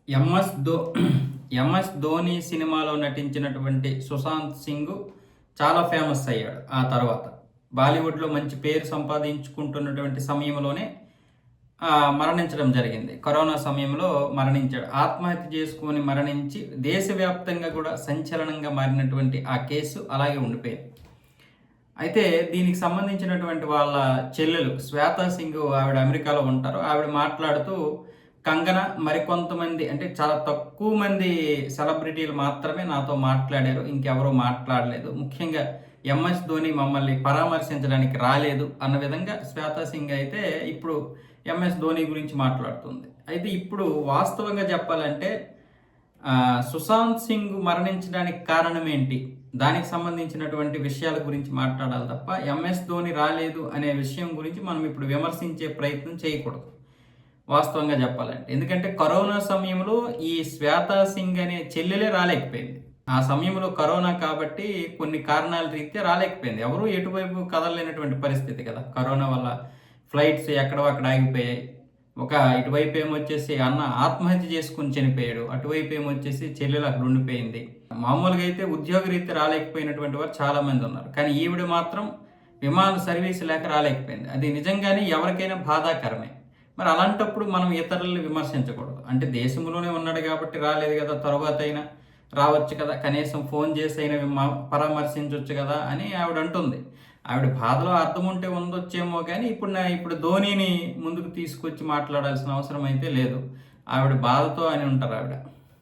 MS ధో MS Dhoni సినిమాలో నటించినటువంటి సుశాంత్ సింగ్ చాలా ఫేమస్ అయ్యాడు. ఆ తర్వాత బాలీవుడ్లో మంచి పేరు సంపాదించుకుంటున్నటువంటి సమయంలోనే మరణించడం జరిగింది. కరోనా సమయంలో మరణించాడు. ఆత్మహత్య చేసుకొని మరణించి దేశవ్యాప్తంగా కూడా సంచలనంగా మారినటువంటి ఆ కేసు అలాగే ఉండిపోయింది. అయితే దీనికి సంబంధించినటువంటి వాళ్ళ చెల్లెలు శ్వేతా సింగ్, ఆవిడ అమెరికాలో ఉంటారు. ఆవిడ మాట్లాడుతూ కంగన మరికొంతమంది అంటే చాలా తక్కువ మంది సెలబ్రిటీలు మాత్రమే నాతో మాట్లాడారు, ఇంకెవరూ మాట్లాడలేదు, ముఖ్యంగా ఎంఎస్ ధోని మమ్మల్ని పరామర్శించడానికి రాలేదు అన్న విధంగా శ్వేతా సింగ్ అయితే ఇప్పుడు ఎంఎస్ ధోని గురించి మాట్లాడుతుంది. అయితే ఇప్పుడు వాస్తవంగా చెప్పాలంటే సుశాంత్ సింగ్ మరణించడానికి కారణం ఏంటి, దానికి సంబంధించినటువంటి విషయాల గురించి మాట్లాడాలి తప్ప ఎంఎస్ ధోని రాలేదు అనే విషయం గురించి మనం ఇప్పుడు విమర్శించే ప్రయత్నం చేయకూడదు వాస్తవంగా చెప్పాలంటే. ఎందుకంటే కరోనా సమయంలో ఈ శ్వేతా సింగ్ అనే చెల్లెలే రాలేకపోయింది. ఆ సమయంలో కరోనా కాబట్టి కొన్ని కారణాల రీత్యా రాలేకపోయింది. ఎవరు ఎటువైపు కదలలేనటువంటి పరిస్థితి కదా కరోనా వల్ల. ఫ్లైట్స్ ఎక్కడో అక్కడ ఆగిపోయాయి. ఒక ఇటువైపు ఏమొచ్చేసి అన్న ఆత్మహత్య చేసుకుని చనిపోయాడు, అటువైపు ఏమొచ్చేసి చెల్లెలు అక్కడ ఉండిపోయింది. మామూలుగా అయితే ఉద్యోగ రీత్యా రాలేకపోయినటువంటి వారు చాలా మంది ఉన్నారు. కానీ ఈవిడ మాత్రం విమాన సర్వీస్ లేక రాలేకపోయింది. అది నిజంగానే ఎవరికైనా బాధాకరమే. మరి అలాంటప్పుడు మనం ఇతరులను విమర్శించకూడదు. అంటే దేశంలోనే ఉన్నాడు కాబట్టి రాలేదు కదా, తర్వాత అయినా రావచ్చు కదా, కనీసం ఫోన్ చేసి అయినా పరామర్శించవచ్చు కదా అని ఆవిడ అంటుంది. ఆవిడ బాధలో అర్థం ఉంటే ఉండొచ్చేమో కానీ ఇప్పుడు ధోనిని ముందుకు తీసుకొచ్చి మాట్లాడాల్సిన అవసరం అయితే లేదు. ఆవిడ బాధతో అని ఉంటారు ఆవిడ.